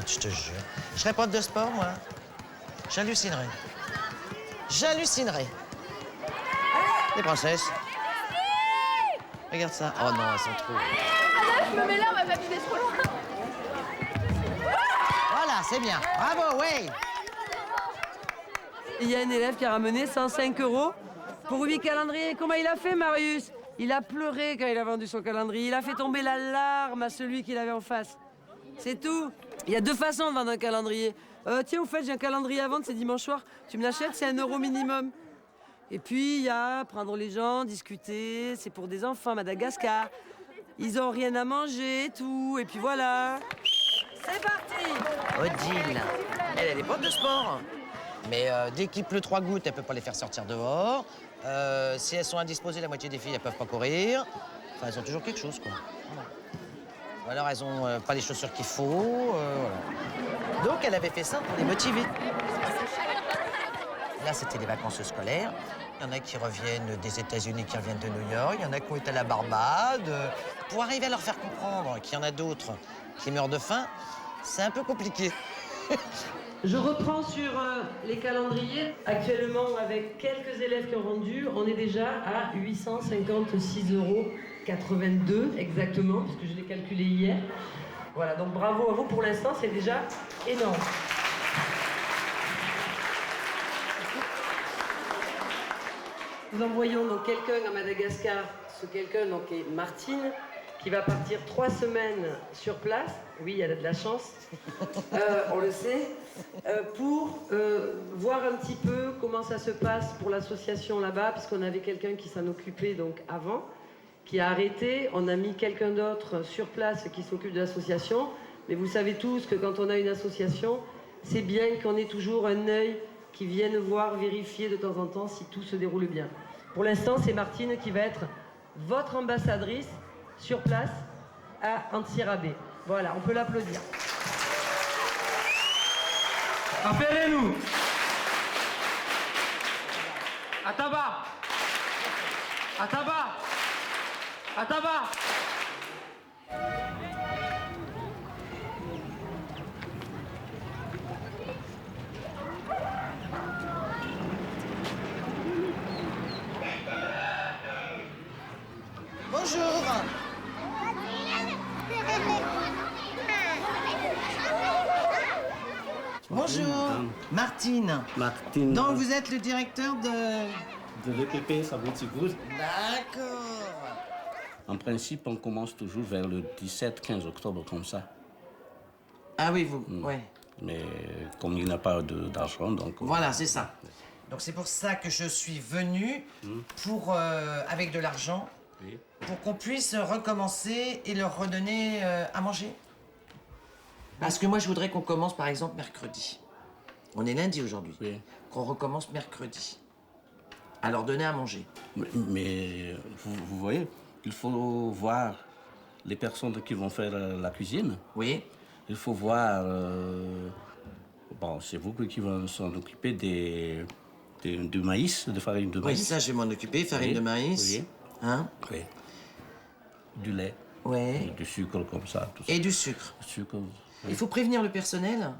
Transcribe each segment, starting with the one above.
Écoute, je te jure. Je serais prof de sport, moi. J'hallucinerais. J'hallucinerais. Les princesses. Regarde ça. Oh non, elles sont trop... Ah, je me mets là, on va pas viser trop loin. Voilà, c'est bien. Bravo, ouais. Il y a un élève qui a ramené 105 € pour 8 calendriers. Comment il a fait, Marius? Il a pleuré quand il a vendu son calendrier. Il a fait tomber la larme à celui qu'il avait en face. C'est tout. Il y a deux façons de vendre un calendrier. Tiens, au fait, j'ai un calendrier à vendre, c'est dimanche soir. Tu me l'achètes, c'est 1 € minimum. Et puis, il y a prendre les gens, discuter. C'est pour des enfants, Madagascar. Ils ont rien à manger et tout. Et puis voilà. C'est parti. Odile, elle est prof de sport. Mais dès qu'il pleut 3 gouttes, elle peut pas les faire sortir dehors. Si elles sont indisposées, la moitié des filles, elles peuvent pas courir. Enfin, elles ont toujours quelque chose, quoi. Voilà. Ou alors, elles ont pas les chaussures qu'il faut. Voilà. Donc, elle avait fait ça pour les motiver. Là, c'était les vacances scolaires. Il y en a qui reviennent des États-Unis, qui reviennent de New York. Il y en a qui ont été à la Barbade. Pour arriver à leur faire comprendre qu'il y en a d'autres qui meurent de faim, c'est un peu compliqué. Je reprends sur les calendriers. Actuellement, avec quelques élèves qui ont vendu, on est déjà à 856,82 € exactement, puisque je l'ai calculé hier. Voilà, donc bravo à vous pour l'instant, c'est déjà énorme. Nous envoyons donc quelqu'un à Madagascar, ce quelqu'un donc est Martine, qui va partir 3 semaines sur place. Oui, elle a de la chance, on le sait, pour voir un petit peu comment ça se passe pour l'association là-bas, puisqu'on avait quelqu'un qui s'en occupait donc avant, qui a arrêté. On a mis quelqu'un d'autre sur place qui s'occupe de l'association. Mais vous savez tous que quand on a une association, c'est bien qu'on ait toujours un œil qui vienne voir, vérifier de temps en temps si tout se déroule bien. Pour l'instant, c'est Martine qui va être votre ambassadrice sur place à Antsirabe. Voilà, on peut l'applaudir. Appelez-nous. Ataba. Ataba. Ataba. Bonjour. Bonjour. Martine. Martine. Donc vous êtes le directeur de... De l'EPP Sabouti-Goud. D'accord. En principe, on commence toujours vers le 17-15 octobre, comme ça. Ah oui, vous, ouais. Mais comme il n'a pas d'argent, donc... Voilà, c'est ça. Donc c'est pour ça que je suis venu, pour, avec de l'argent, Oui. pour qu'on puisse recommencer et leur redonner à manger. Parce que moi, je voudrais qu'on commence, par exemple, mercredi. On est lundi aujourd'hui. Oui. Qu'on recommence mercredi. À leur donner à manger. Mais vous voyez, il faut voir les personnes qui vont faire la cuisine. Oui. Il faut voir... bon, c'est vous qui vont s'en occuper du maïs, de farine de Oui, maïs. ça, je vais m'en occuper. Farine Oui, de maïs. oui. Hein? Oui. Du lait. Ouais. Du sucre comme ça, tout ça. Et du sucre. Du sucre. Il faut prévenir le personnel.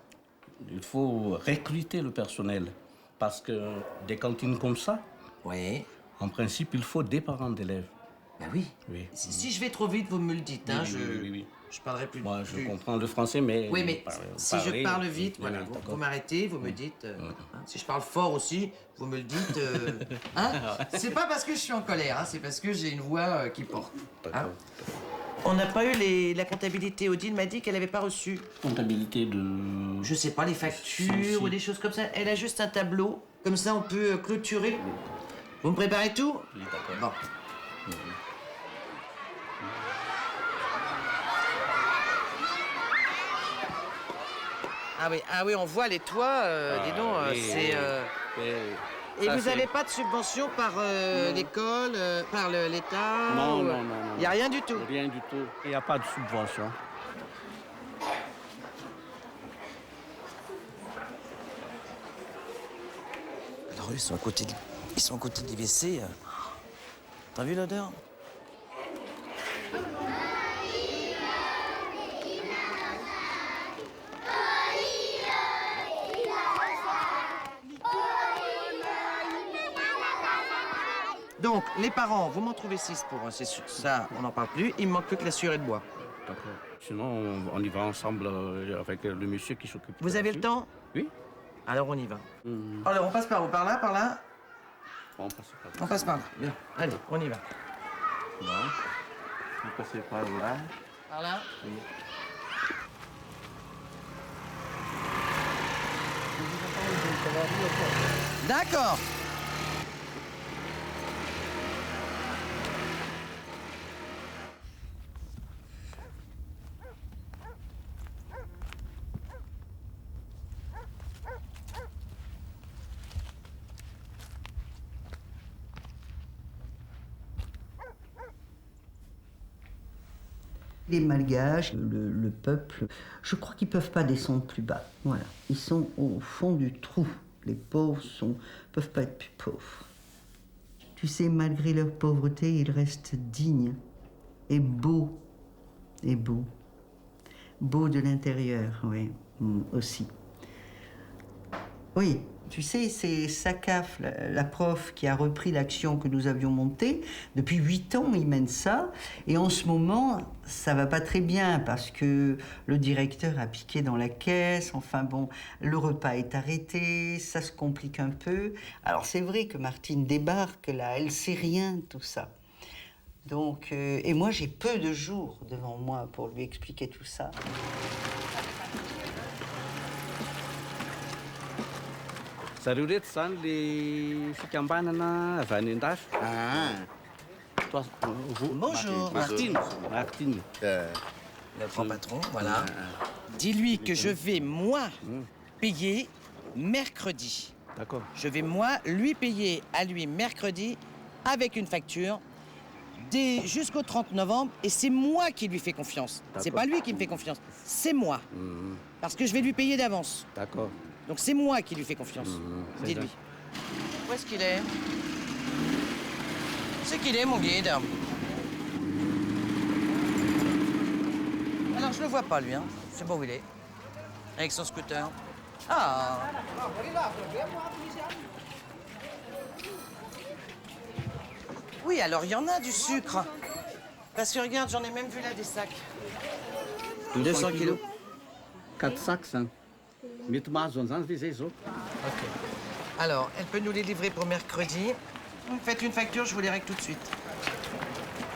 Il faut recruter le personnel. Parce que des cantines comme ça, Ouais. en principe, il faut des parents d'élèves. Bah oui. Oui. Si je vais trop vite, vous me le dites. Hein, Oui. je parlerai plus. Moi, je plus. comprends le français, mais... Oui, mais si je parle vite, oui, voilà, oui, vous d'accord. m'arrêtez, vous me dites. Hein, si je parle fort aussi, vous me le dites. Hein. C'est pas parce que je suis en colère, hein, c'est parce que j'ai une voix qui porte. Hein. D'accord. On n'a pas eu la comptabilité. Odile m'a dit qu'elle n'avait pas reçu. Comptabilité de... Je sais pas, les factures Si. ou des choses comme ça. Elle a juste un tableau. Comme ça, on peut clôturer. Vous me préparez tout? Oui, d'accord. Bon. Ah oui, on voit les toits, dis donc, oui, c'est... Et ça, vous c'est- n'avez pas de subvention par l'école, par l'État? Non. Il n'y a rien du tout? Rien du tout. Il n'y a pas de subvention. Alors eux, ils sont à côté du WC. T'as vu l'odeur? Donc, les parents, vous m'en trouvez 6 pour ça, on n'en parle plus. Il me manque plus que la surée de bois. D'accord. Sinon, on y va ensemble avec le monsieur qui s'occupe. Vous avez le temps? Oui. Alors, on y va. Alors, on passe par où? Par là, par là? On passe par là. On passe par là. Bien. Allez, on y va. Bon. On passe par là. Par là? Oui. D'accord. Les Malgaches, le peuple, je crois qu'ils ne peuvent pas descendre plus bas. Voilà. Ils sont au fond du trou. Les pauvres ne peuvent pas être plus pauvres. Tu sais, malgré leur pauvreté, ils restent dignes et beaux. Et beaux. Beaux de l'intérieur, oui, aussi. Oui, tu sais, c'est Sakaf, la prof, qui a repris l'action que nous avions montée. Depuis 8 ans, il mène ça. Et en ce moment, ça va pas très bien parce que le directeur a piqué dans la caisse. Enfin bon, le repas est arrêté, ça se complique un peu. Alors c'est vrai que Martine débarque là, elle sait rien de tout ça. Donc, et moi, j'ai peu de jours devant moi pour lui expliquer tout ça. Zareo reto zany le fikambanana avy any an-dafy. Toi, vous, Bonjour, Martine. Martine. Le grand patron, voilà. Dis-lui que je vais, moi, payer mercredi. D'accord. Je vais, moi, lui payer à lui mercredi avec une facture jusqu'au 30 novembre. Et c'est moi qui lui fais confiance. C'est pas lui qui me fait confiance, c'est moi. Parce que je vais lui payer d'avance. D'accord. Donc c'est moi qui lui fais confiance. Dis-lui. Où est-ce qu'il est? Où c'est qu'il est, mon guide? Alors, je le vois pas, lui, hein. Je sais pas où il est. Avec son scooter. Ah! Oui, alors, il y en a du sucre. Parce que, regarde, j'en ai même vu là des sacs. 200 kilos. 4 sacs, ça. Mety mahazo an'izany ve zay zao. Ok. Alors, elle peut nous les livrer pour mercredi. Vous me faites une facture, je vous les règle tout de suite.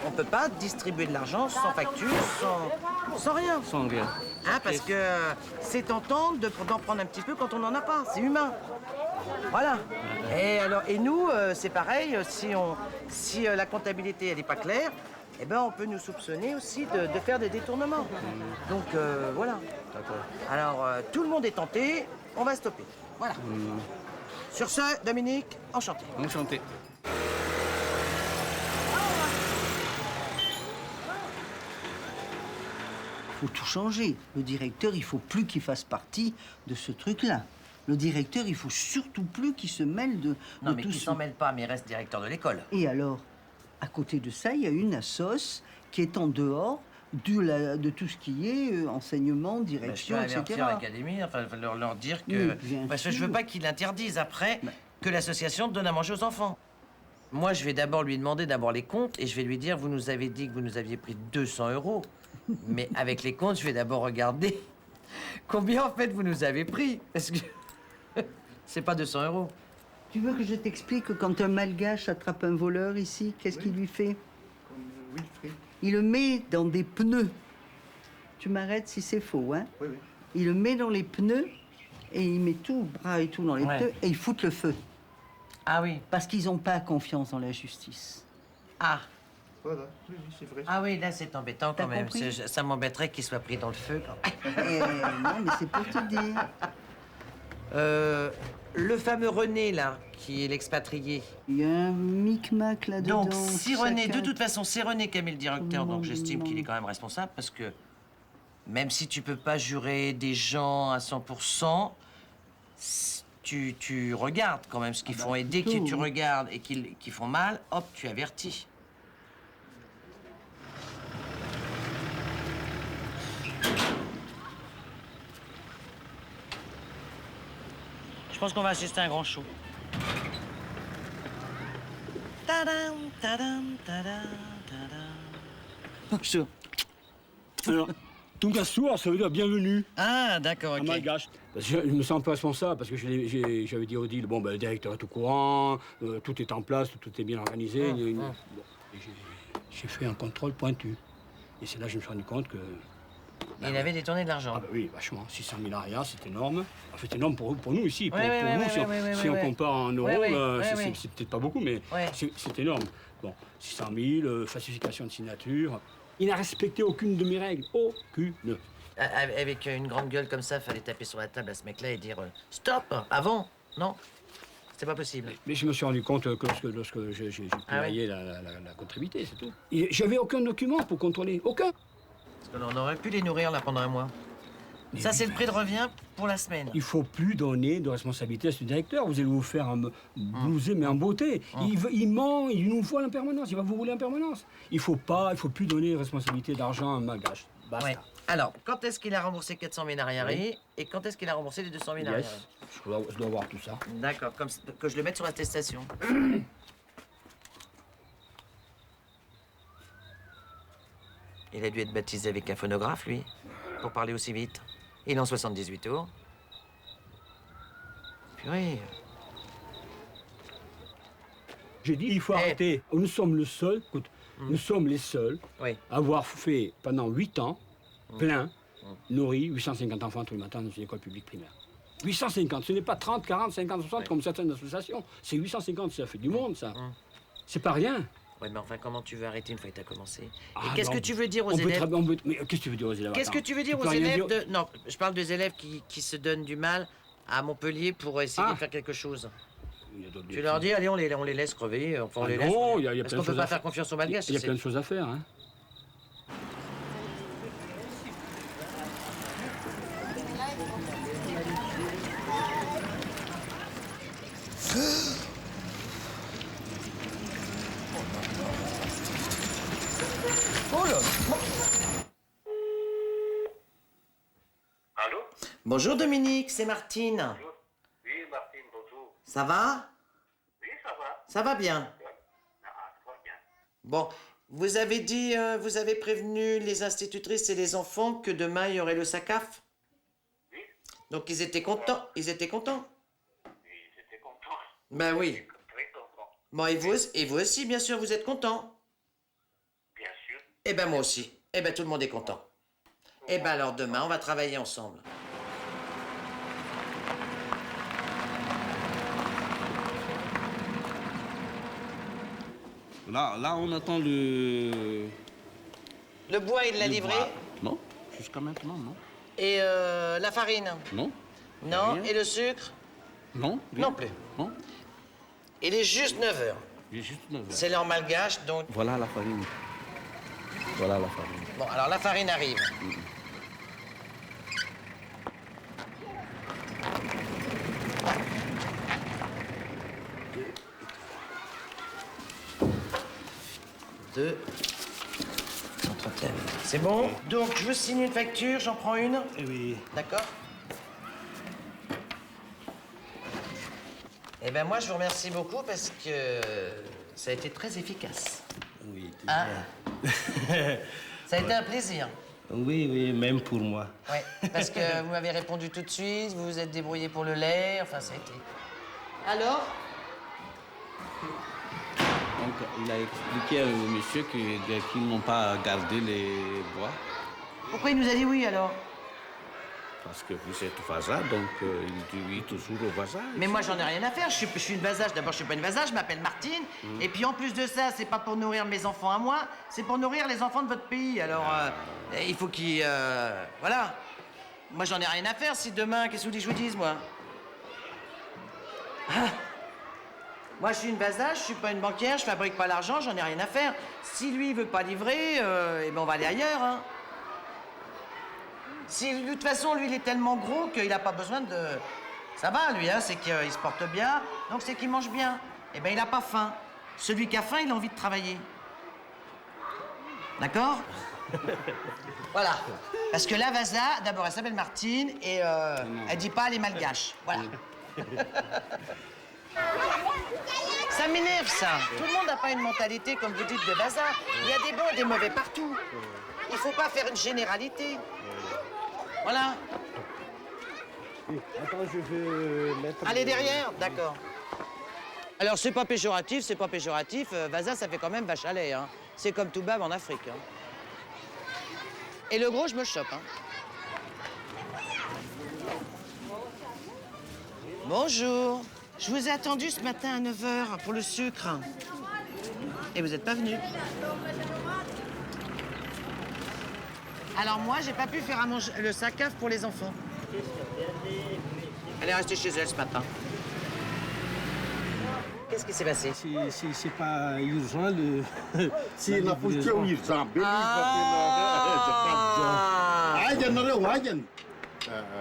On peut pas distribuer de l'argent sans facture, sans rien. Sans rien. Hein, parce que c'est tentant d'en prendre un petit peu quand on n'en a pas. C'est humain. Voilà. Et nous, c'est pareil. Si la comptabilité elle n'est pas claire, eh ben, on peut nous soupçonner aussi de faire des détournements. Donc voilà. D'accord. Alors tout le monde est tenté. On va stopper. Voilà. Sur ce, Dominique, enchanté. Enchanté. Il faut tout changer. Le directeur, il faut plus qu'il fasse partie de ce truc-là. Le directeur, il faut surtout plus qu'il se mêle de Non, mais tout qui ce... s'en mêle pas, mais reste directeur de l'école. Et alors, à côté de ça, il y a une assoce qui est en dehors de tout ce qui est enseignement, direction, je peux etc. avertir l'académie, enfin leur dire Oui, que... bien parce que je veux sûr. pas qu'ils interdisent après que l'association donne à manger aux enfants. Moi, je vais d'abord lui demander les comptes et je vais lui dire, vous nous avez dit que vous nous aviez pris 200 €. Mais avec les comptes, je vais d'abord regarder combien, en fait, vous nous avez pris. Parce que c'est pas 200 €. Tu veux que je t'explique que quand un malgache attrape un voleur ici, qu'est-ce qu'il lui fait? Il le met dans des pneus. Tu m'arrêtes si c'est faux, hein? Oui, oui. Il le met dans les pneus et il met tout, bras et tout dans les Ouais. pneus et il fout le feu. Ah oui. Parce qu'ils n'ont pas confiance dans la justice. Ah. Voilà, oui, oui, c'est vrai. Ah oui, là, c'est embêtant quand T'as même. compris? Ça m'embêterait qu'il soit pris dans le feu. Non, mais c'est pour te dire. Le fameux René, là, qui est l'expatrié. Il y a un micmac là-dedans. Donc, si René, de chacun- toute façon, c'est René qui a mis le directeur, donc j'estime qu'il est quand même responsable, parce que même si tu peux pas jurer des gens à 100%, tu regardes quand même ce qu'ils font. Et dès que tu regardes et qu'ils font mal, hop, tu avertis. Je pense qu'on va assister à un grand show. Ta Tadam, tadam, tadam, tadam. Bonjour. Alors, Tungasua, ça veut dire bienvenue. Ah, d'accord, En ok. malgache. Parce que je me sens pas responsable, parce que j'avais dit à Odile, bon, ben, le directeur est au courant, tout est en place, tout est bien organisé. Bon, et j'ai fait un contrôle pointu. Et c'est là que je me suis rendu compte que... Il avait détourné de l'argent. Ah bah oui, vachement. 600 000 arrière, c'est énorme. En fait, c'est énorme pour nous ici. Pour, Ouais, pour ouais, nous, ouais, si, ouais, si ouais, on compare en euros, ouais. c'est peut-être pas beaucoup, mais Ouais. c'est énorme. Bon, 600 000, falsification de signature. Il n'a respecté aucune de mes règles. Aucune. Avec une grande gueule comme ça, fallait taper sur la table à ce mec-là et dire stop, avant, non? C'était pas possible. Mais je me suis rendu compte que lorsque j'ai payé la contribution, c'est tout. J'avais aucun document pour contrôler. Aucun. Parce qu'on aurait pu les nourrir là pendant un mois. Ça, c'est le prix de revient pour la semaine. Il faut plus donner de responsabilité à ce directeur. Vous allez vous faire blouser, mais en beauté. Il ment, il nous vole en permanence, il va vous rouler en permanence. Il faut plus donner de responsabilité d'argent à malgache. Basta. Ouais. Alors, quand est-ce qu'il a remboursé 400 000 arriérés et quand est-ce qu'il a remboursé les 200 000 arriérés? Yes. Je dois voir tout ça. D'accord, comme que je le mette sur l'attestation. Il a dû être baptisé avec un phonographe, lui, pour parler aussi vite. Il est en 78 tours. Purée. J'ai dit, il faut arrêter. Nous sommes le seul, écoute, nous sommes les seuls Oui. à avoir fait pendant 8 ans, plein, nourri 850 enfants tous les matins dans une école publique primaire. 850, ce n'est pas 30, 40, 50, 60 comme certaines associations. C'est 850, ça fait du monde, ça. C'est pas rien. Ouais, mais enfin, comment tu veux arrêter une fois que tu as commencé? Et Ah, qu'est-ce non, que tu veux dire aux on peut élèves? mais qu'est-ce que tu veux dire aux élèves? Qu'est-ce que Attends, tu veux dire peux aux rien élèves dire- de... Non, je parle des élèves qui se donnent du mal à Montpellier pour essayer de faire quelque chose. Il y a d'autres Tu leur dis, allez, on les laisse crever, enfin, on Ah les non, laisse. il y a Parce plein qu'on de peut choses pas à faire confiance aux Malgaches. Il y a c'est- plein de choses à faire, hein. Oh là. Allô? Bonjour Dominique, c'est Martine. Oui, Martine, bonjour. Ça va? Oui, ça va. Ça va bien. Ah, ça va bien. Bon, vous avez dit, vous avez prévenu les institutrices et les enfants que demain il y aurait le SACAF? Oui, Donc ils étaient contents, ils étaient contents. oui, j'étais content. Ben oui. Très content. Bon, et vous aussi, bien sûr, vous êtes contents. Bien sûr. Eh ben moi aussi. Eh ben tout le monde est content. Eh ben alors demain, on va travailler ensemble. Là, on attend le... Le bois, il l'a le livré. bois. Non, jusqu'à maintenant, non. Et la farine? Non. Non. Rien. Et le sucre? Non. Non plus. Non. Il est juste 9 h. J'ai juste 9 heures. C'est l'heure malgache, donc... Voilà la farine. Voilà la farine. Bon, alors la farine arrive. Deux. Trentaine. C'est bon? Donc, je vous signe une facture, j'en prends une. Eh oui. D'accord? Eh ben moi, je vous remercie beaucoup parce que ça a été très efficace. Oui, Hein? Ça a été un plaisir. oui, oui, même pour moi. Oui, parce que vous m'avez répondu tout de suite, vous vous êtes débrouillé pour le lait, enfin, ça a été... Alors? Donc, il a expliqué au monsieur qu'ils n'ont pas gardé les bois Pourquoi il nous a dit oui, alors? parce que vous êtes voisin, donc il dit oui toujours au voisin. Mais moi, j'en ai rien à faire. Je suis une vasage. D'abord, je suis pas une vasage, je m'appelle Martine. Et puis, en plus de ça, c'est pas pour nourrir mes enfants à moi, c'est pour nourrir les enfants de votre pays. Alors, il faut qu'ils... voilà. Moi, j'en ai rien à faire. Si demain, qu'est-ce que vous voulez que je vous dise, moi? Ah. Moi, je suis une vasage, je suis pas une banquière, je fabrique pas l'argent, j'en ai rien à faire. Si lui, il veut pas livrer, eh ben, on va aller ailleurs, hein. Si, de toute façon, lui, il est tellement gros qu'il a pas besoin de... Ça va, lui, hein, c'est qu'il se porte bien, donc c'est qu'il mange bien. Eh ben, il a pas faim. Celui qui a faim, il a envie de travailler. D'accord? Voilà. Parce que la Vasa, d'abord, elle s'appelle Martine et elle dit pas elle est malgache. Voilà. Ça m'énerve, ça. Tout le monde n'a pas une mentalité, comme vous dites, de bazar. Il y a des bons et des mauvais partout. Il faut pas faire une généralité. Voilà. Attends, je vais mettre... Allez derrière, d'accord. Alors, c'est pas péjoratif, c'est pas péjoratif. Vaza, ça fait quand même vache à lait, hein. C'est comme Toubab en Afrique, hein. Et le gros, je me chope, hein. Bonjour. Je vous ai attendu ce matin à 9h pour le sucre. Et vous n'êtes pas venu. Alors moi, j'ai pas pu faire à manger le SACAF pour les enfants. Elle est restée chez elle ce matin. Qu'est-ce qui s'est passé? C'est pas urgent le. C'est la position urgente.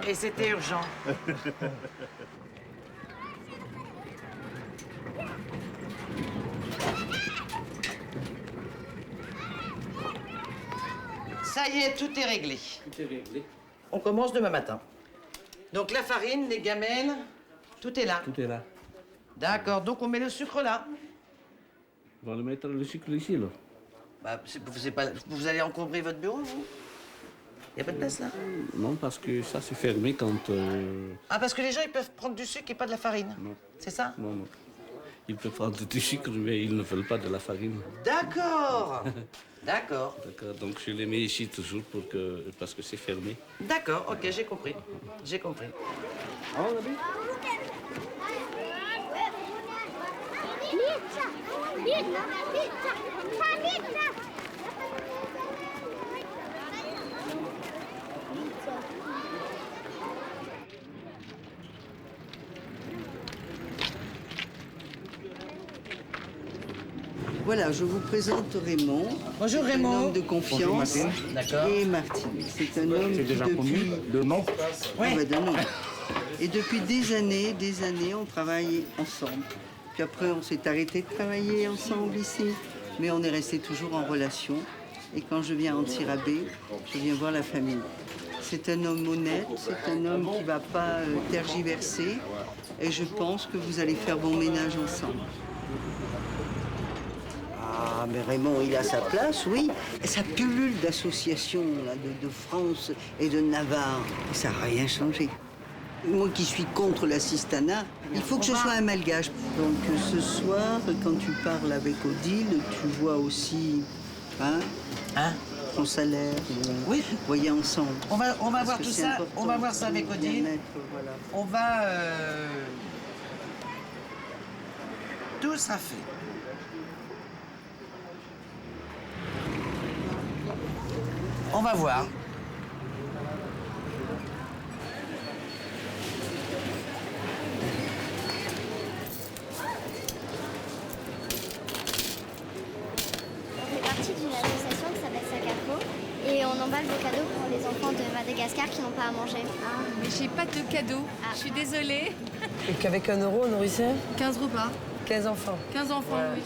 Et c'était urgent. Ça y est, tout est réglé. Tout est réglé. On commence demain matin. Donc la farine, les gamelles, tout est là. Tout est là. D'accord, donc on met le sucre là. On va le mettre le sucre ici, là. Bah, vous allez encombrer votre bureau, vous? Il n'y a pas de place là? Non, parce que ça c'est fermé quand. Ah, parce que les gens, ils peuvent prendre du sucre et pas de la farine? Non. C'est ça? Non, non. Ils peuvent prendre du sucre, mais ils ne veulent pas de la farine. D'accord. D'accord. D'accord, donc je les mets ici toujours parce que c'est fermé. D'accord, ok, j'ai compris. J'ai compris. Voilà, je vous présente Raymond. Bonjour C'est Raymond. Un homme de confiance. D'accord. Et Martine. C'est un homme qui depuis... Le nom? Ah bah, d'un nom. Et depuis des années, on travaille ensemble. Puis après, on s'est arrêté de travailler ensemble ici. Mais on est resté toujours en relation. Et quand je viens à Antirabé, je viens voir la famille. C'est un homme honnête, c'est un homme qui ne va pas tergiverser. Et je pense que vous allez faire bon ménage ensemble. Ah, mais Raymond, il a sa place, oui. Et ça pullule d'associations là, de France et de Navarre. Et ça n'a rien changé. Moi qui suis contre l'assistanat, il faut que je sois un malgache. Donc ce soir, quand tu parles avec Odile, tu vois aussi ton salaire. Oui. Voyez ensemble. On va Parce voir que tout c'est ça. important On va voir ça avec pour le Odile. bien-être, voilà. On va... Tout sera fait. On va voir. On fait partie d'une association qui s'appelle Sacafo et on emballe vos cadeaux pour les enfants de Madagascar qui n'ont pas à manger. Ah, mais j'ai pas de cadeau. Je suis désolée. Et qu'avec 1 euro, on nourrissait 15 repas. 15 enfants. 15 enfants, Voilà. oui.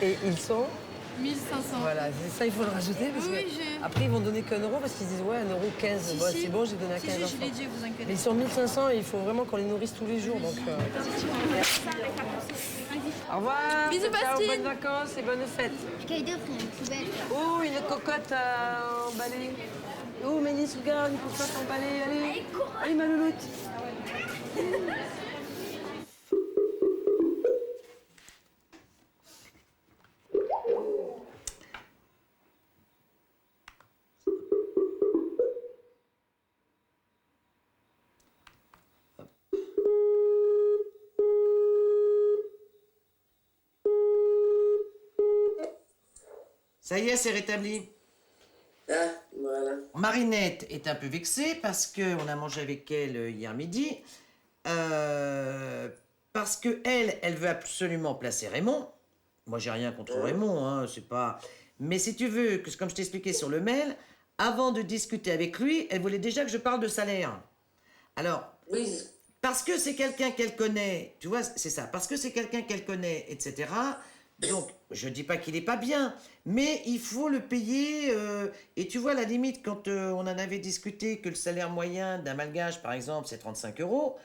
Et ils sont 1500. Voilà, c'est ça, il faut le rajouter. Parce Oui, que après, ils vont donner qu'1 euro parce qu'ils disent ouais, 1 euro 15. Si, Bon, si. c'est bon, j'ai donné à 15 Si, enfants. je l'ai dit, vous inquiétez Mais ils sont 1500 et il faut vraiment qu'on les nourrisse tous les jours. Donc, Au revoir. Bisous, Ciao, Bastille. bonnes vacances et bonnes fêtes. Cueille d'œufs, rien de plus belle. Oh, une cocotte à emballer. Oh, Mélis, regarde, une cocotte à emballer. Allez, allez, ma louloute. Ça y est, c'est rétabli. Ah, voilà. Marinette est un peu vexée parce qu'on a mangé avec elle hier midi. Parce que elle veut absolument placer Raymond. Moi, j'ai rien contre Raymond, hein, c'est pas... Mais si tu veux, que, comme je t'expliquais sur le mail, avant de discuter avec lui, elle voulait déjà que je parle de salaire. Alors, Oui. parce que c'est quelqu'un qu'elle connaît, tu vois, c'est ça, parce que c'est quelqu'un qu'elle connaît, etc. Donc, je dis pas qu'il est pas bien, mais il faut le payer. Et tu vois, à la limite, quand on en avait discuté que le salaire moyen d'un malgache, par exemple, c'est 35 euros,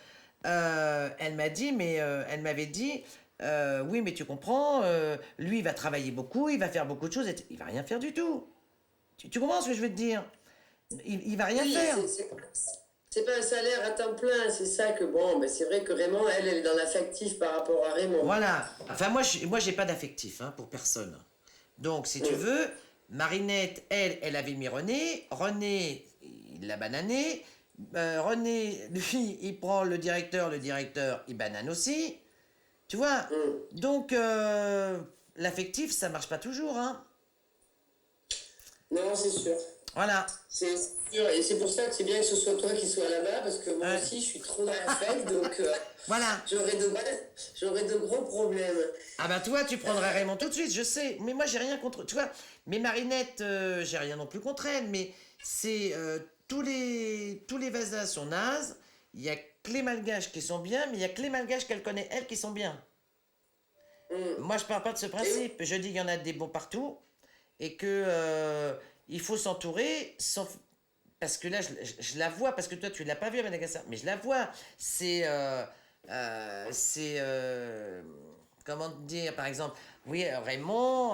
elle m'a dit, mais elle m'avait dit, oui, mais tu comprends, lui, il va travailler beaucoup, il va faire beaucoup de choses, et il va rien faire du tout. Tu comprends ce que je veux te dire? Il va rien faire. C'est pas un salaire à temps plein, c'est ça que bon, mais c'est vrai que Raymond, elle est dans l'affectif par rapport à Raymond. Voilà. Enfin, moi, j'ai pas d'affectif, hein, pour personne. Donc, si tu veux, Marinette, elle avait mis René. René, il l'a banané. René, lui, il prend le directeur, il banane aussi. Tu vois? Donc, l'affectif, ça marche pas toujours, hein. Non, c'est sûr. Voilà. C'est sûr, et c'est pour ça que c'est bien que ce soit toi qui sois là-bas, parce que moi aussi, je suis trop dans la fête, donc voilà. J'aurais de gros problèmes. Ah bah toi, tu prendrais Raymond tout de suite, je sais. Mais moi, j'ai rien contre... Tu vois, mais Marinette, j'ai rien non plus contre elle, mais c'est... tous les vasas sont nazes. Il y a que les malgaches qui sont bien, mais il y a que les malgaches qu'elle connaît, elle, qui sont bien. Moi, je parle pas de ce principe. Je dis qu'il y en a des bons partout, et que... il faut s'entourer, parce que là, je la vois, parce que toi, tu l'as pas vue à Madagascar, mais je la vois. C'est... comment dire, par exemple, oui, Raymond,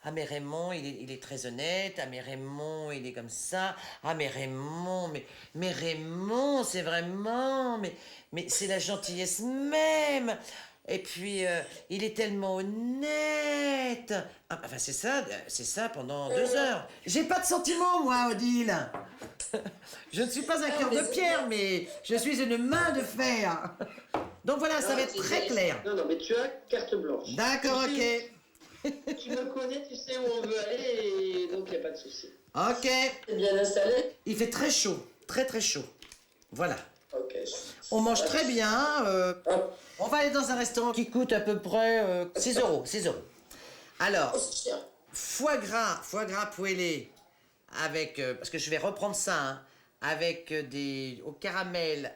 ah mais Raymond, il est très honnête, ah mais Raymond, il est comme ça, ah mais Raymond, mais Raymond, c'est vraiment, mais c'est la gentillesse même. Et puis, il est tellement honnête. Ah, enfin, c'est ça pendant 2 heures. J'ai pas de sentiments, moi, Odile. Je ne suis pas un cœur de pierre, mais je suis une main de fer. Donc voilà, ça va être très clair. Non, mais tu as carte blanche. D'accord, ok. Tu me connais, tu sais où on veut aller, et donc il n'y a pas de souci. Ok. T'es bien installé? Il fait très chaud, très très chaud. Voilà. Ok. On mange très bien. On va aller dans un restaurant qui coûte à peu près 6 euros. 6 euros. Alors, foie gras poêlé avec... parce que je vais reprendre ça, hein, avec au caramel...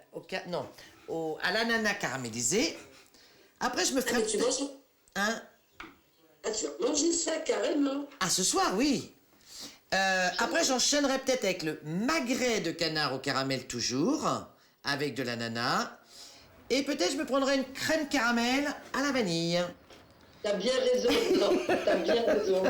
à l'ananas caramélisé. Après, je me ferai... tu manges? Hein? Ah, tu vas manger ça carrément? Ah, ce soir, oui. Après, j'enchaînerai peut-être avec le magret de canard au caramel toujours, avec de l'ananas. Et peut-être je me prendrai une crème caramel à la vanille. T'as bien raison, non, t'as bien raison.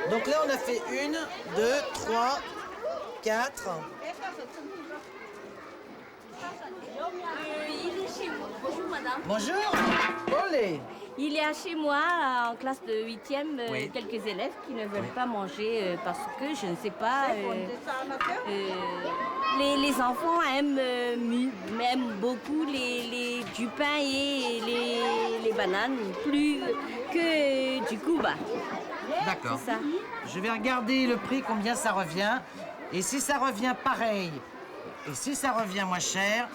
Donc là, on a fait 1, 2, 3, 4. Il est chez moi. Bonjour madame. Bonjour. Olé. Il y a chez moi, en classe de 8e, Oui. quelques élèves qui ne veulent pas manger parce que, je ne sais pas, les enfants aiment beaucoup du pain et les bananes, plus que du Cuba. D'accord. C'est ça. Je vais regarder le prix, combien ça revient. Et si ça revient pareil, et si ça revient moins cher,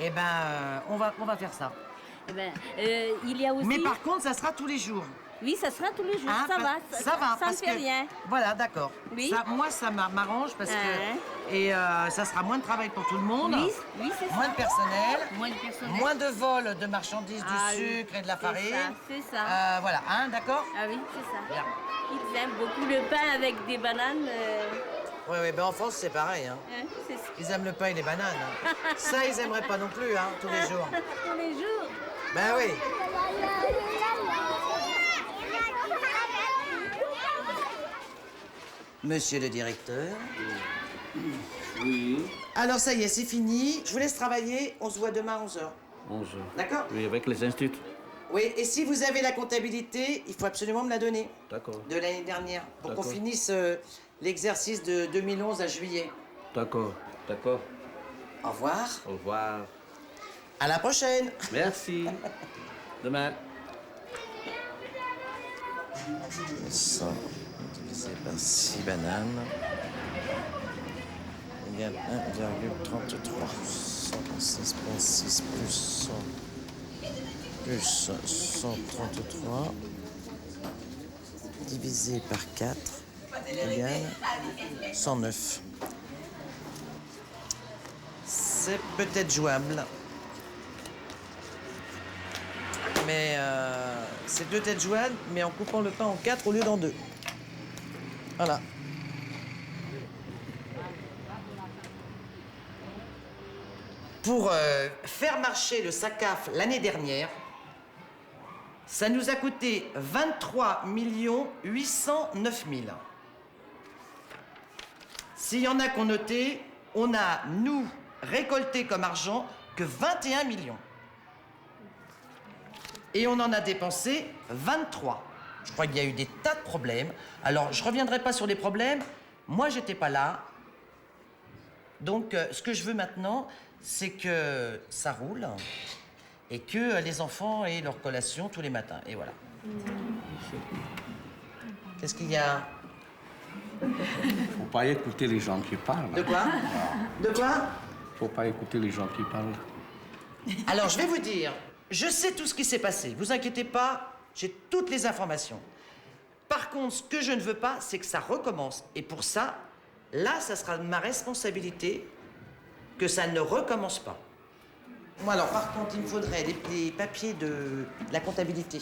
eh ben, on va faire ça. Eh ben, il y a aussi... Mais par contre, ça sera tous les jours. Oui, ça sera tous les jours, Hein, ça va. Ça va, Ça ne parce fait que- rien. Voilà, d'accord. Oui. Ça, moi, ça m'arrange parce que... Et ça sera moins de travail pour tout le monde. Oui, c'est ça. Moins de personnel. Moins de personnel. Moins de vol de marchandises, Ah du oui, sucre et de la c'est farine. ça, c'est ça. Voilà, hein, d'accord? Ah oui, c'est ça. Bien. Ils aiment beaucoup le pain avec des bananes. Oui, ben en France, c'est pareil. Hein. C'est ça. Ils aiment le pain et les bananes. hein. Ça, ils aimeraient pas non plus, hein, tous les jours. Tous les jours. Ben oui. Monsieur le directeur. Oui. Alors ça y est, c'est fini. Je vous laisse travailler. On se voit demain à 11h. 11. D'accord? Oui, avec les instituts. Oui, et si vous avez la comptabilité, il faut absolument me la donner. D'accord. De l'année dernière, pour qu'on D'accord. finisse l'exercice de 2011 à juillet. D'accord. D'accord. Au revoir. Au revoir. À la prochaine. Merci. Demain. 100 divisé par 6 bananes égale 1,33. 116,6 plus 133 divisé par 4 égale 109. C'est peut-être jouable. Mais c'est peut-être jouable, mais en coupant le pain en 4 au lieu d'en 2. Voilà. Pour faire marcher le SACAF l'année dernière, ça nous a coûté 23 809 000. S'il y en a qu'on noté, on a, nous, récolté comme argent que 21 millions. Et on en a dépensé 23. Je crois qu'il y a eu des tas de problèmes. Alors, je ne reviendrai pas sur les problèmes. Moi, j'étais pas là. Donc, ce que je veux maintenant, c'est que ça roule et que les enfants aient leur collation tous les matins. Et voilà. Qu'est-ce qu'il y a? Faut pas écouter les gens qui parlent. De quoi? De quoi? Faut pas écouter les gens qui parlent. Alors, je vais vous dire, je sais tout ce qui s'est passé. Vous inquiétez pas, j'ai toutes les informations. Par contre, ce que je ne veux pas, c'est que ça recommence. Et pour ça, là, ça sera ma responsabilité que ça ne recommence pas. Moi, alors, par contre, il me faudrait les papiers de la comptabilité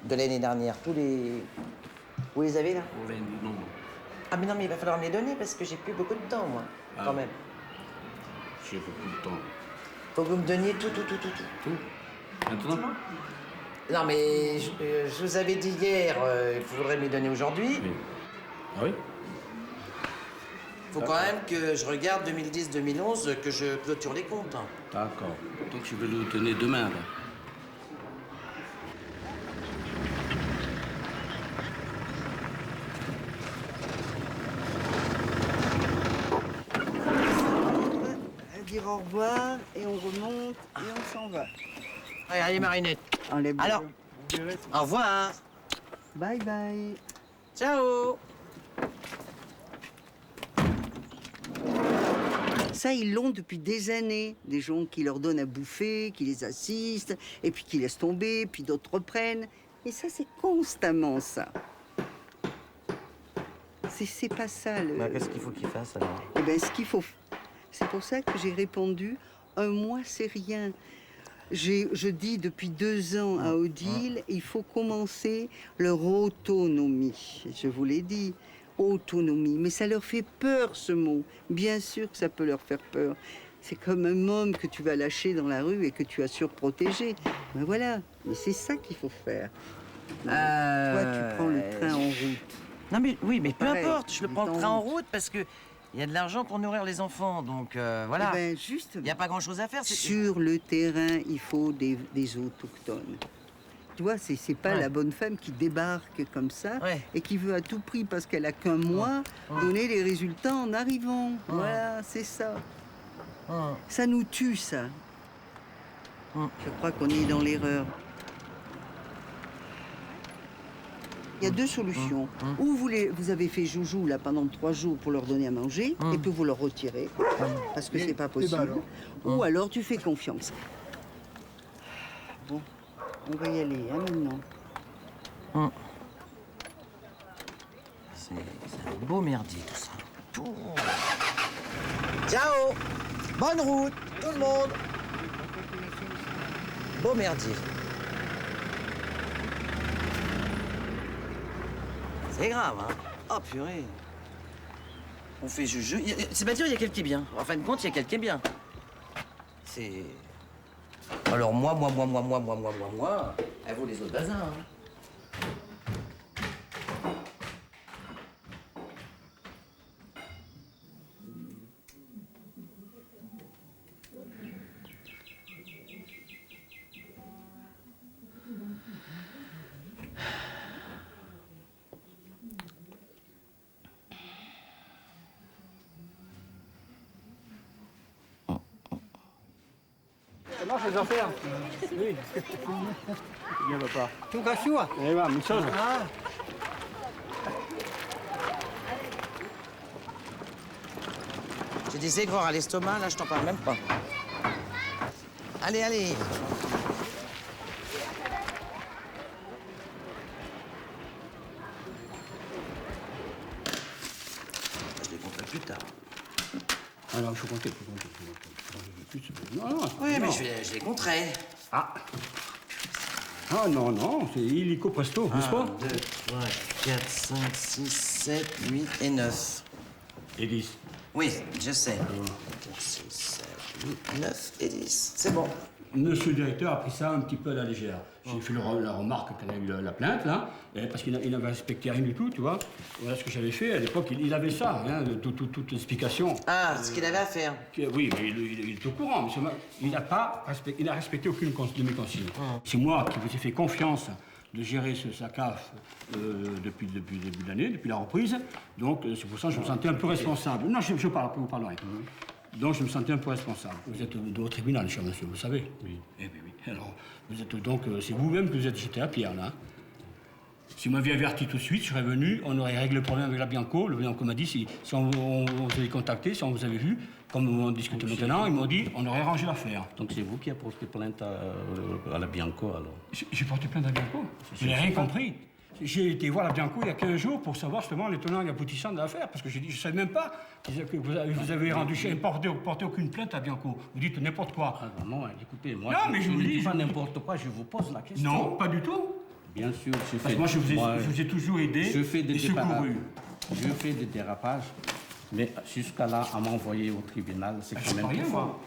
de l'année dernière. Tous les... Vous les avez, là? Non. Ah, mais non, mais il va falloir me les donner parce que j'ai plus beaucoup de temps, moi, quand même. J'ai beaucoup de temps. Faut que vous me donniez tout. Tout? Maintenant? Non, mais je vous avais dit hier, il faudrait me les donner aujourd'hui. Oui. Ah oui? Faut quand même que je regarde 2010-2011, que je clôture les comptes. D'accord. Donc je vais le donner demain, là. Dire au revoir et on remonte et on s'en va. Allez, Marinette. Enlève le Alors, au revoir. Bye bye. Ciao. Ça, ils l'ont depuis des années. Des gens qui leur donnent à bouffer, qui les assistent, et puis qui laissent tomber, puis d'autres reprennent. Et ça, c'est constamment ça. C'est pas ça le... Qu'est-ce qu'il faut qu'il fasse alors? Eh bien, ce qu'il faut... C'est pour ça que j'ai répondu, un mois, c'est rien. Je dis depuis 2 ans à Odile, il faut commencer leur autonomie. Je vous l'ai dit, autonomie. Mais ça leur fait peur, ce mot. Bien sûr que ça peut leur faire peur. C'est comme un homme que tu vas lâcher dans la rue et que tu as surprotégé. Mais voilà, mais c'est ça qu'il faut faire. Toi, tu prends le train en route. Non, mais oui, mais peu Pareil, importe, je le du prends le temps. train en route parce que il y a de l'argent pour nourrir les enfants, donc voilà. Eh ben, justement. Il n'y a pas grand-chose à faire. Sur le terrain, il faut des autochtones. Tu vois, c'est pas la bonne femme qui débarque comme ça et qui veut à tout prix, parce qu'elle a qu'un mois, donner les résultats en arrivant. Voilà, c'est ça. Ça nous tue, ça. Je crois qu'on est dans l'erreur. Il y a 2 solutions. Ou vous avez fait joujou là pendant 3 jours pour leur donner à manger, et puis vous leur retirez, parce que c'est pas possible. Ou alors tu fais confiance. Bon, on va y aller, hein, maintenant. C'est un beau merdier, tout ça. Ciao. Bonne route, tout le monde. Beau merdier. C'est grave, hein? Oh, purée. On fait juju. C'est pas dire, il y a quelqu'un qui est bien. En fin de compte, il y a quelqu'un qui est bien. C'est... Alors moi, elle vaut les autres bazins, hein. marche les affaires. Oui. Il va pas. Tout cassou. Eh ben, une chose. J'ai des aigreurs à l'estomac, là, je t'en parle même pas. Allez, allez. Je les compterai plus tard. Ah non, il faut compter, Non, non. Oui, mais non. je les compterai. Ah. Ah non, non, c'est illico presto, n'est-ce pas 2, 3, 4, 5, 6, 7, 8 et 9. Et 10. Oui, je sais. 4, 6, 7, 8, 9 et 10. C'est bon. Monsieur le directeur a pris ça un petit peu à la légère. J'ai fait la remarque quand il a eu la plainte, là, parce qu'il n'avait respecté rien du tout, tu vois. Voilà ce que j'avais fait. À l'époque, il avait ça, hein, toute l'explication. Ah, ce qu'il avait à faire. Oui, mais il est au courant. Mais il n'a respecté aucune de mes consignes. C'est moi qui vous ai fait confiance de gérer sa CAF depuis le début de l'année, depuis la reprise. Donc, c'est pour ça que je me sentais un peu responsable. Non, je parle, vous parlerez. Donc, je me sentais un peu responsable. Vous êtes au tribunal, cher monsieur, vous savez. Oui. Eh bien, oui. Alors, vous êtes donc, c'est vous-même que vous êtes jeté à pierre, là. Si vous m'aviez averti tout de suite, je serais venu, on aurait réglé le problème avec la Bianco. Le Bianco m'a dit, si on vous avait contacté, si on vous avait vu, comme on discute maintenant, ils m'ont dit, on aurait rangé l'affaire. Donc c'est vous qui avez porté plainte à la Bianco, alors? J'ai porté plainte à la Bianco. Je n'ai rien compris. J'ai été voir la Bianco il y a 15 jours pour savoir justement les tenants et aboutissants de l'affaire, parce que j'ai dit, je ne savais même pas que vous avez rendu chez porté aucune plainte à Bianco. Vous dites n'importe quoi. Ah non, écoutez, moi, non, mais je vous ne dis dis pas n'importe quoi, je vous pose la question. Non, pas du tout. Bien sûr, parce que moi, je vous ai toujours aidé et secouru. Je fais des dérapages, mais jusqu'à là, à m'envoyer au tribunal, c'est quand même rien, moi.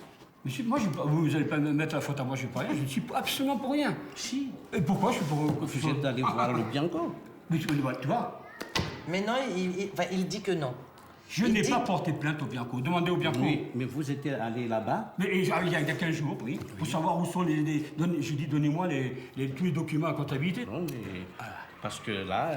Monsieur, moi, vous n'allez pas me mettre la faute à moi, je ne suis pas rien, je ne suis absolument pour rien. Si. Et pourquoi je suis pour... Vous êtes allé voir le Bianco. Mais tu vois. Mais non, il dit que non. Je n'ai pas porté plainte au Bianco. Demandez au Bianco. Oui, mais vous étiez allé là-bas? Mais il y a 15 jours, oui. Pour savoir où sont je dis, donnez-moi tous les documents à comptabilité. Non, mais... Parce que là,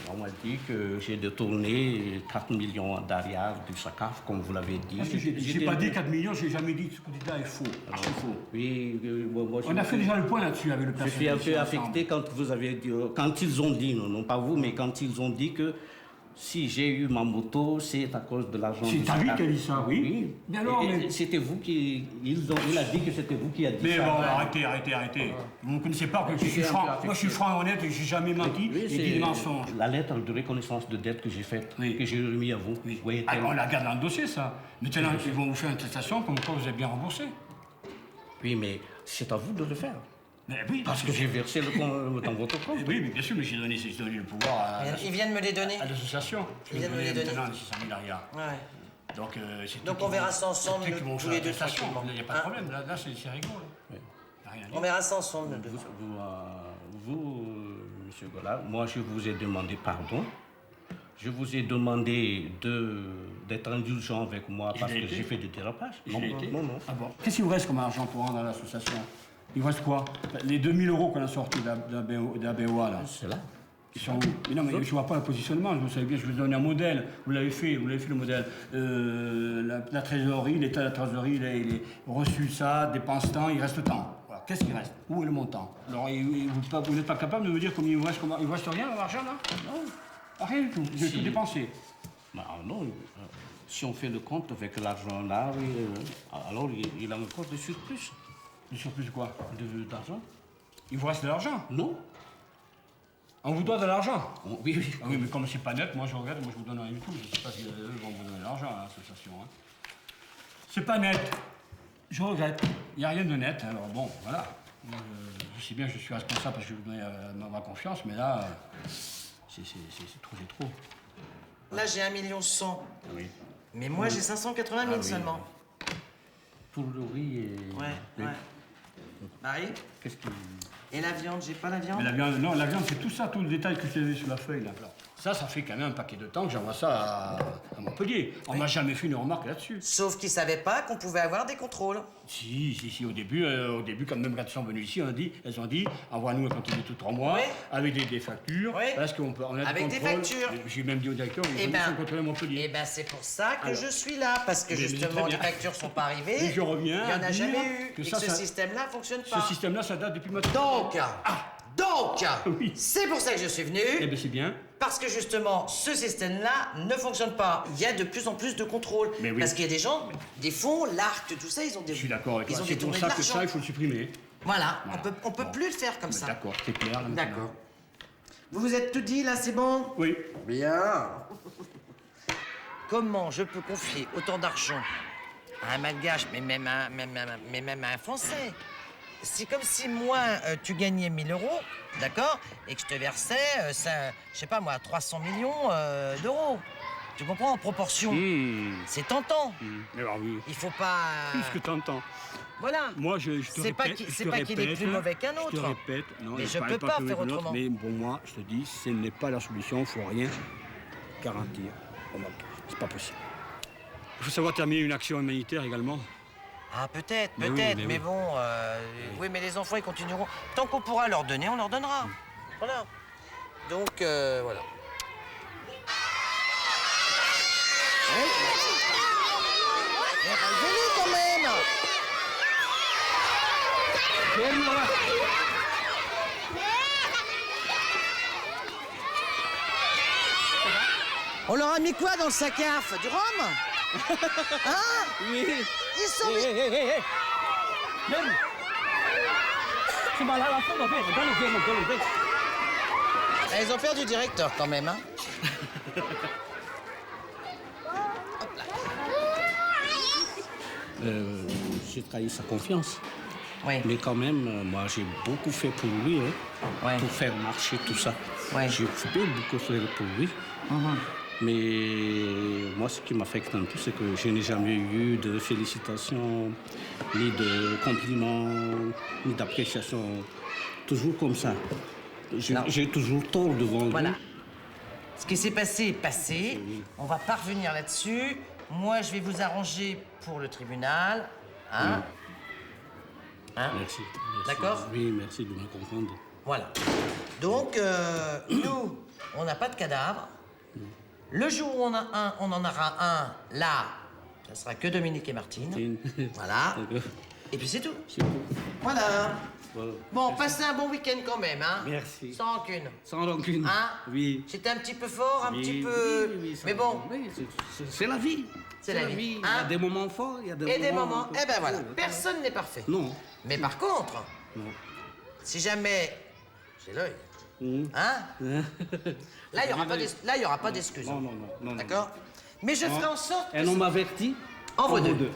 on m'a dit que j'ai détourné 4 millions d'arias du SACAF, comme vous l'avez dit. Parce que j'ai pas dit 4 millions, j'ai jamais dit que ce candidat est faux. C'est faux. Oui, moi, on a fait déjà le point là-dessus avec le personnel. Je suis un peu affecté quand vous avez dit, quand ils ont dit, non pas vous, mais quand ils ont dit que si j'ai eu ma moto, c'est à cause de l'argent. C'est ta vie qui a dit ça, oui. Mais alors, c'était vous qui... Il a dit que c'était vous qui a dit ça. Mais bon, arrêtez. Vous ne connaissez pas que je suis franc. Moi, je suis franc et honnête et je n'ai jamais menti et dit des mensonges. La lettre de reconnaissance de dette que j'ai faite, que j'ai remis à vous. Oui. On la garde dans le dossier, ça. Maintenant, ils vont vous faire une attestation comme quoi vous êtes bien remboursé. Oui, mais c'est à vous de le faire. Mais oui, parce que j'ai versé dans votre compte. Oui, mais bien sûr, mais j'ai donné le pouvoir à... Ils viennent me les donner. À l'association. Ils viennent me les donner. Maintenant, 600 000 arias. Ouais. Donc on verra ça ensemble, tous les deux, tranquillement. Il n'y a pas de problème, là c'est rigolo. On verra ça ensemble, nous deux. Vous, monsieur Gollard, moi je vous ai demandé pardon. Je vous ai demandé d'être indulgent avec moi parce que j'ai fait du dérapage. Non. Ah bon. Qu'est-ce qu'il vous reste comme argent pour rendre à l'association? Il vous reste quoi? Les 2000 € qu'on a sortis de la BOA, là. C'est là. Ils sont où? Mais non, mais je ne vois pas le positionnement. Vous savez bien, je vous donne un modèle. Vous l'avez fait le modèle. La trésorerie, l'état de la trésorerie, il est reçu ça, dépense tant, il reste tant. Voilà. Qu'est-ce qui reste? Où est le montant? Alors, vous n'êtes pas capable de me dire combien il vous reste? Il vous reste rien dans l'argent, là? Non. Rien du tout. J'ai tout dépensé. Bah, non. Si on fait le compte avec l'argent là, alors il a encore de surplus. Du surplus de quoi? D'argent. Il vous reste de l'argent? Non. On vous doit de l'argent? Oui. Ah oui, mais comme c'est pas net, moi je regarde, moi je vous donne rien du tout. Je ne sais pas si eux vont vous donner de l'argent à l'association. Hein. C'est pas net. Je regrette. Il n'y a rien de net. Alors bon, voilà. Je sais bien que je suis responsable parce que je vous donne ma confiance, mais là, c'est trop. Là, j'ai 1 100 000. Oui. Mais moi, j'ai 580 000 seulement. Pour le riz et... Ouais. Marie? Qu'est-ce que... Et la viande, j'ai pas la viande? Mais la viande, non, la viande, c'est tout ça, tout le détail que je t'ai vu sur la feuille, là. Ça fait quand même un paquet de temps que j'envoie ça à Montpellier. On m'a jamais fait une remarque là-dessus. Sauf qu'ils savaient pas qu'on pouvait avoir des contrôles. Si, au début, quand même, quand elles sont venues ici, elles ont dit, envoie-nous un contenu tous 3 mois, Oui. avec des factures, Oui. parce qu'on peut, on a Avec des des factures. J'ai même dit au directeur, ils ont contrôler Montpellier. Eh ben, c'est pour ça que Alors. je suis là, parce que Mais justement, très les bien. factures sont pas arrivées. Et je reviens Il n'y en à a dire jamais eu. que Et ça, ce système-là fonctionne pas. Ce système-là, ça date depuis maintenant. Donc, c'est pour ça que je suis venu. Eh bien, c'est bien. Parce que justement, ce système-là ne fonctionne pas. Il y a de plus en plus de contrôles. Mais oui. Parce qu'il y a des gens, des fonds, l'ARC, tout ça, ils ont des. Je suis d'accord avec Ils toi. ont C'est pour détourné ça de que l'argent. ça, il faut le supprimer. Voilà, on peut plus le faire comme ça. D'accord, c'est clair. là, maintenant. D'accord. Vous vous êtes tout dit, là, c'est bon? Oui. Bien. Comment je peux confier autant d'argent à un Malgache, mais même à un Français? C'est comme si moi, tu gagnais 1000 €, d'accord? Et que je te versais, je sais pas moi, 300 millions d'euros. Tu comprends, en proportion. C'est tentant. Alors oui. Il faut pas... Plus que t'entends. Voilà. Moi, je te C'est pas répète, qu'il- je c'est te pas qu'il est répète, plus mauvais qu'un Je te autre. répète, non, Mais je je parle peux pas plus faire mauvais que l'autre, autrement. Mais pour moi, je te dis, ce n'est pas la solution, il faut rien garantir. C'est pas possible. Il faut savoir terminer une action humanitaire également. Ah, peut-être, Mais oui, peut-être, mais mais oui. bon, oui, mais les enfants, ils continueront. Tant qu'on pourra leur donner, on leur donnera. Voilà. Donc, voilà. Mais relevez-les quand même! On leur a mis quoi dans le sac à Du rhum? Hein? Oui. Ils sont... Même. C'est mal à la fin, on fait. Ils ont perdu directeur quand même, hein? J'ai trahi sa confiance. Oui. Mais quand même, moi, j'ai beaucoup fait pour lui, hein, pour faire marcher tout ça. J'ai beaucoup fait pour lui. Mais moi, ce qui m'affecte un peu, c'est que je n'ai jamais eu de félicitations, ni de compliments, ni d'appréciation. Toujours comme ça. J'ai toujours tort devant lui. Voilà. Ce qui s'est passé est passé. On va pas revenir là-dessus. Moi, je vais vous arranger pour le tribunal. Hein? Hein? Merci. D'accord? Oui, merci de me comprendre. Voilà. Donc, nous, on n'a pas de cadavre. Le jour où on en aura un, là, ça sera que Dominique et Martine. Voilà. Et puis c'est tout. Voilà. Bon, passez un bon week-end quand même, hein? Merci. Sans rancune. Sans rancune. Hein? Oui. C'était un petit peu fort, un Oui, petit peu... oui, sans Mais bon, rancune. Oui, c'est la vie. c'est la vie. Il y a des moments forts, il y a des Et des moments... moments... un peu Eh ben voilà, plus- personne n'est parfait. Non. Mais par contre, Non. si jamais... J'ai l'œil. Hein? Là, il n'y aura pas d'excuses. Non. D'accord? Mais je ferai en sorte... Un homme averti, En vaut deux.